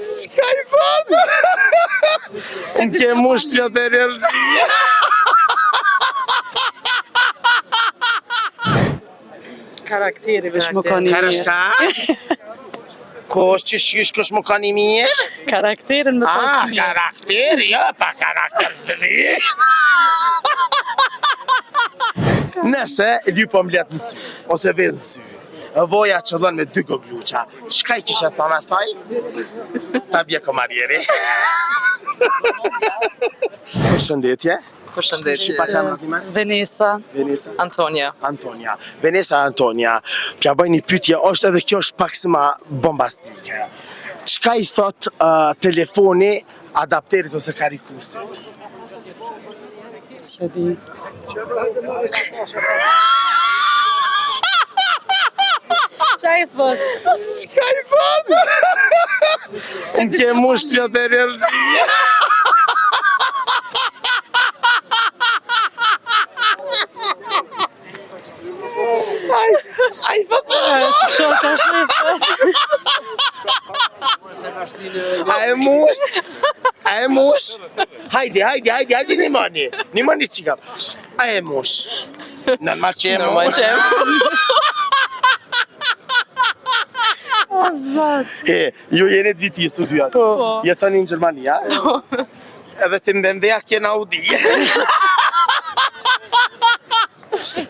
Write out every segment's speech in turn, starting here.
S'ka I bëtë? Në ke mush pjot energjia. Karakteri veç më kanë I mirë. Karashka? Ko është që shkysh kësh më kanë I mirë? Karakterin më pas të mirë. Karakteri, jo, pa karakter së dhe. Nëse lypo mblet në sy, ose vezë në sy, voja qëllon me 2 gogluqa, qka I kishe thonë asaj? Ta bje komarjeri. Përshëndetje. Përshëndetje. Venesa. Antonia. Venesa Antonia, pja bëj një pytje, është edhe kjo është pak ma bombastike. Qka I thot telefoni adapterit ose karikusit? Se di. Qa I thot? Qka I thot? Në ke mush pjot energjia. Ai thot që A e mush? Hajde, një mani qikam. A e mush? Normal që e mush. Ju jeni të viti studiat. Jetoni në Gjermani, ja? Edhe të mbemveja kena Audi.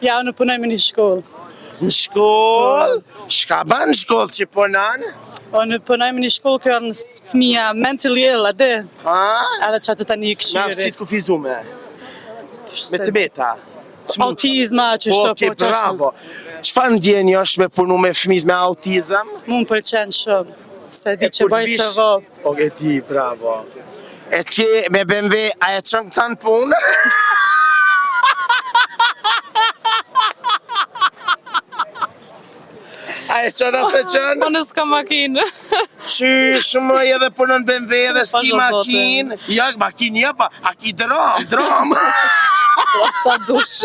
Ja, unë punojmë në shkollë. Në shkollë? Shka ban në shkollë që punan? Unë punojmë në shkollë kjo në fëmija mentally ill, ade? Edhe që atë tani këshyri. Me aftësit kufizume? Me të beta? Autizma, që shto po qashtu. Bravo. Qëfar ndjeni është me punu me fëmijët me autizëm? Mu më pëlqen shumë, se di që bëj së vop. O, e di, bravo. E ti me BMW, a e qënë këta në punë? A e qënë ase qënë? Unë s'ka makinë. Qysh më edhe punon BMW edhe s'ki makinë? Ja, makinë ja pa, a ki dram. Sa dush.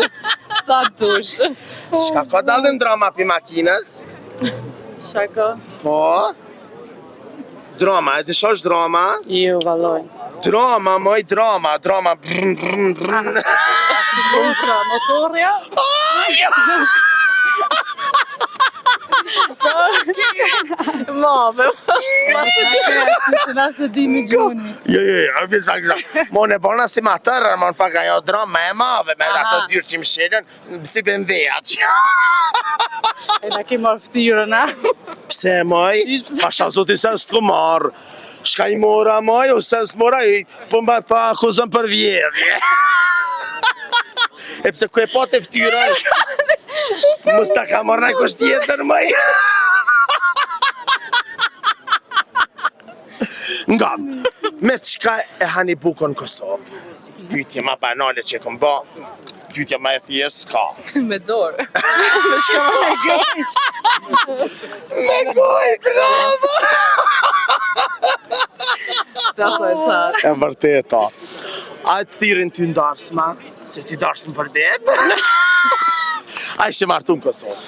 Shka ka dalën drama pi makinës? Shaka? Po? Drama, e të shosh drama? Jo, valoj. Drama, drama, brrrr, brrrr. Si kontra motorja? Mame. Nëse di mi gjuni. Jo, abis pak gra. Mo ne bona si ma tërë, mo në fakt ajo drama e madhe, me ato dyrë që më shelen, si BMW-at. E na ke marrë ftyrën, a? Pse, moj? Pasha zoti se s'të marrë. Shka I mora, moj, o se s'mora, po mba pa akuzën për vjedhje. E pse ku e po të ftyrën, mos ta ka marrë kush tjetër, moj. Nga, me qka e hani bukën Kosovë? Pytje ma banale që e këm ba, pytje ma e thjesht s'ka. Me dorë. Me goj, bravo! E vërteta. A të thirin ty ndarsma, që ti darsmë për det? A ishe martu në Kosovë?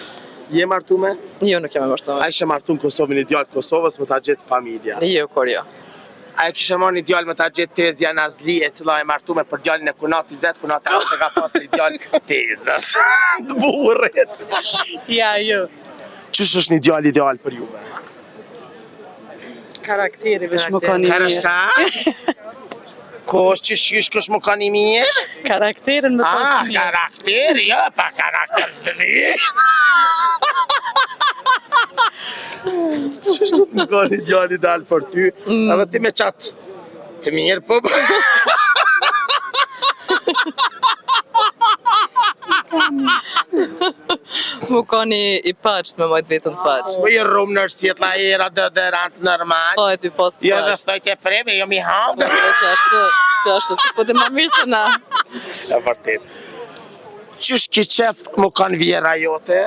Je martu me? Jo, nuk jam e martu me. A ishe martu në Kosovë një djallë Kosovës më ta gjetë familja? Jo, kur jo. A e kishe marrë një djallë më ta gjetë Tezja Nazli, e cila e martu me për djallin e kunati vetë, kunati e ka pas një djallë Tezës. Të burrit. Ja, jo. Qysh është një djallë ideal për juve? Karakteri veç më kanë I mirë. Karashka? Ko është që shkysh kësh më kanë I mirë? Karakterin më pas të mirë. Karakteri, jo, pa karakter së dhe. Qështë të më ka një djallë ideal për ty, edhe ti me qatë të mirë, po? Mu ka një I paqët me majtë vetën paqët. Po I rrumë nërë si jetë la era dëdërant normal. Thajt I pas të Jo dhe paqët. stoj ke preme, jo mi hangë. Që ashtë të po dhe ma mirë se na. E vërtet. Qysh ki qef më kanë vjera jote?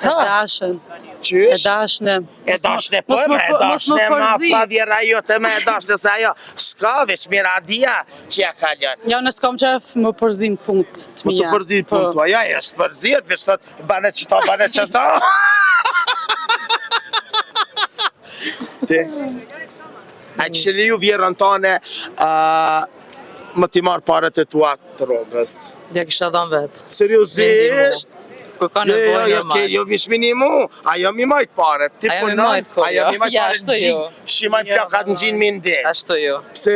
E dashën. Qysh? E dashne. E dashne po, me e dashne ma pa vjera jote, me e dashne se ajo s'ka veç miradia që ja kalon. Ja, në s'kam qef më përzin punkt të Më mija. të përzit puntu, aja e së përzit, veç thot, bane qëta. Ti? A kishe leju vjerën tane më t'i marrë paret e tua të rogës? Ja kisha dhënë vetë. Seriozisht? Kur ka nevojë normal. Jo, vish minimu, ajo mi majt paret. Ti Ajo mi punon, majt kur, ajo mi majt ja, paret ashtu në jo. gjinë. Shimaj plakat në gjinë mi ndi. Ashtu jo. Pse?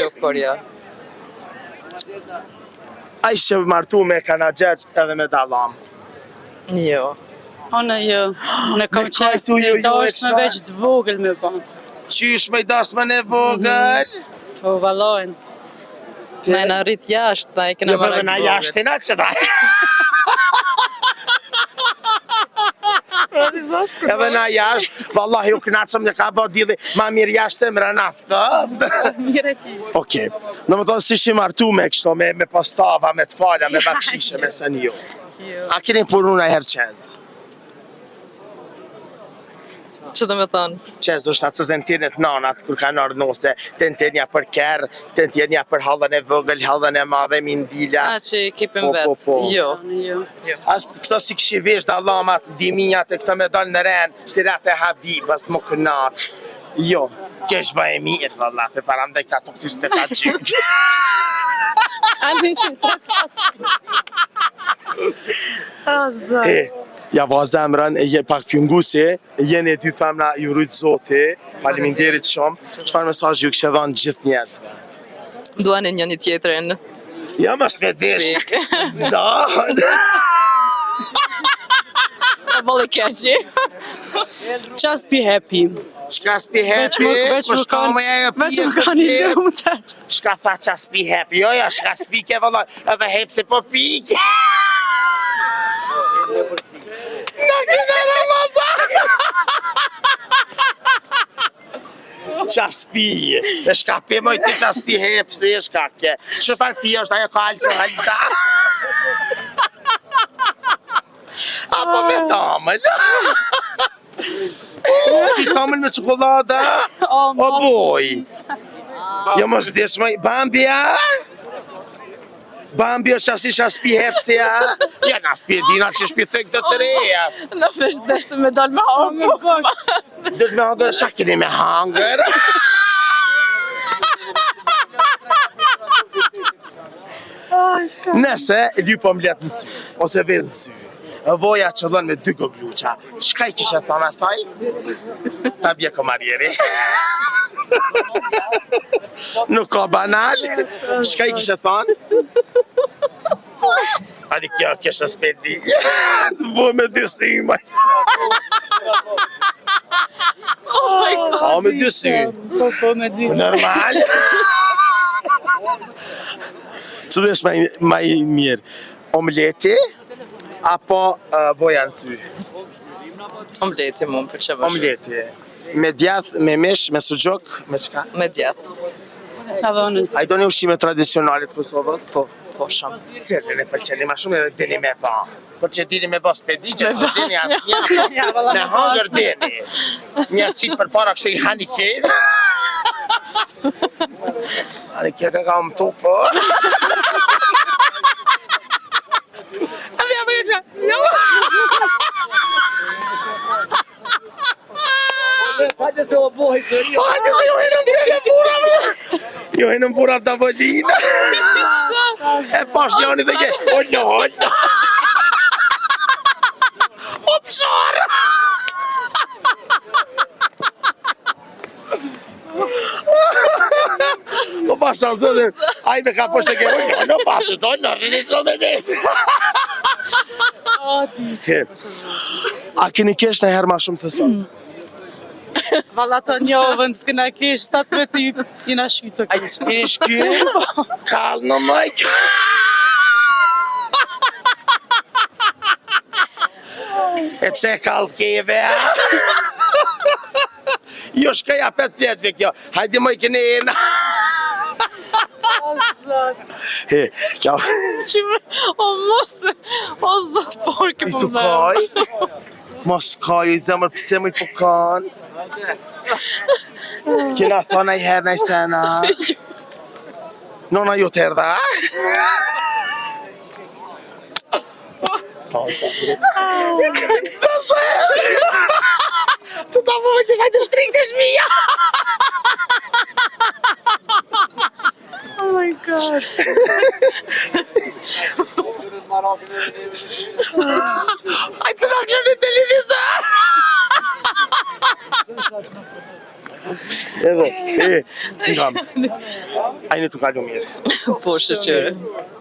Jo, kur ja. A ishe martu me kanagjeq edhe me dalam? Jo. Unë jo, unë kam Me qef kajtu me ju dashme e veç të vogël me ban. Qysh me i darsme në vogël? Po vallajnë. Na e na rrit jashtë, na e kena Jo, marrë përve na vogël. jashtë e na që da. Edhe na jashtë, vallahi u knaqëm në ka bë dili ma mirë jashtë se mra naftë. Mire ki. Okej, në më thonë si shi martu me kështo, me postava, me të falja, me bakshishe, me se një. A keni punu në herë qez? Që do me thonë? Qez është atë të tentinit nanat, kur ka nërë nuse, tentinja për kerë, tentinja për hallën e vëgël, hallën e madhe, mindila. A që i kipim Po, vetë? po. Jo. Jo. Ashtë këto si këshi vesh da lamat, diminjat e këto me dalë në renë, si ratë e habibës, më kënatë. Jo, kesh ba e mirë, valla, pe param dhe këta të këtys të ka gjyqë. Alisi, të Azar. Ja va zemrën, je pak pjungusi, jeni e dy femna ju rujtë zoti, faleminderit shumë, qëfar mesazh ju kështë dhënë gjithë njerëzve? Duan e njëni tjetrin. Ja më shpedesh, da, Ta bëllë keqi. Just be happy. shka s'pi happy, Veç më kanë i lumëtër. shka tha qa s'pi happy, jo, shka s'pi ke vëllaj, edhe hep se po pike. Në kënë Ramazan! Qa s'pi, e shka pi moj ti qa s'pi hep, se e shka ke. Qëfar pi është ajo ka alkohol da? Apo me tamël? Si tamël me qokolada? O boj! Jo mos vdesh moj, Bambia? Bambi është qasi qa s'pi hepsja? Ja na s'pi dina që shpi thëk të të reja. Në fesh deshtë me dalë me hangër. Dhe me hangër, qa keni me hangër? Nëse, lypo mlet në sy, ose vedh në sy, voja qëllon me 2 gogluqa, qka i kishe thonë asaj? Ta bje komarjeri. Nuk ka banal, qka i kishe thonë? Ani kjo kishe spedi, të bo me 2 sy, maj. O me 2 sy, Po me dy. normal. Cëllë është ma i mirë, omleti apo voja në sy? Omleti mund për që më shumë. Omleti. Me djath, me mish, me sugjok, me qka? Me djath. Ta dhonë. A i do një ushqime tradicionalit Kosovës? Po shumë. Cilën e përqeni ma shumë edhe dini me pa. Por që dini me bas pedi, që Me së dini bas, asë Ja, valla, me me hangër dini. Njerë qitë për para kështë i hani kejtë. Ani kje ka ka më tupë. Edhe ja me që, jo. Faqe se o bohi sëri. Hajde se jo hinëm të bura. Jo hinëm bura të vëllina. E pash njani dhe ke, ollo. O pësharë. Po pasha zonë, ajme ka poshtë të ke, ollo, pasë të ollo, rinisë me nësë. A keni kesh në herë ma shumë të sot? Valla të njovën, s'këna kish, sa të me ty jina shqytë A i shky? Kallë në majkë. E pse kallë keve, Jo shkaja 5 letëve kjo, hajde moj këne ena. He, kjo... O mos, o zot porke I po të më. kaj? Mos kaj, i zemër, pëse më i po kanë? Kena thona i herë na i sena. Nona ju të erdha? Të ta më me kësha të shtrikë të shmija. Ai të në kështë në televizor! Edhe, ngam, ajni të kalu mjetë. Po, shëqyre.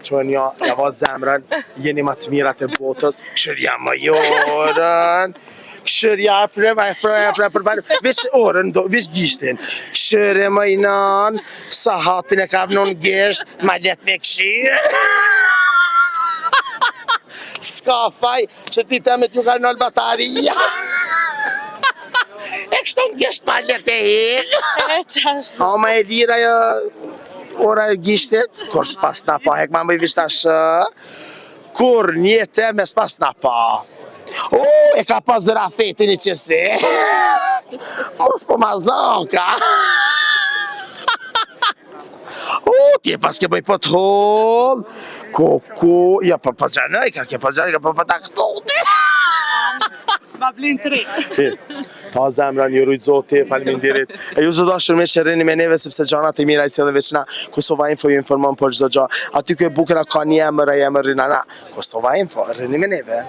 Qënë ja va zemrën, jeni ma të mirat e botës, këshërja më jorën, këshërja përbanë, veç orën, veç gishtin, këshërë më i nanë, sa hatin e ka vënon gisht, ma let me këshirë. Ska faj, që ti temet ju ka nëllë bataria. E kështu në gisht ma let e hekë. A ma e lira ora e gishtit, kur s'pas na pa, hek ma më i vishtash, kur njete me s'pas na pa. O, e ka pas zërafetin i qësi. Mos po ma zonka. O, ti e pas ke bëj po t'hol. Koko, ja pa pas gjanaj, ka ke pas gjanaj, ka pa ta këtote. Ma blin të Ta zemra një rujtë zoti, faleminderit. E ju zë dashur me që rrini me neve, sepse gjanat e mira i se dhe veçna Kosova Info ju informon për çdo gjë. Aty ku e bukura ka një emër, ai emër rinana. Kosova Info, rrini me neve.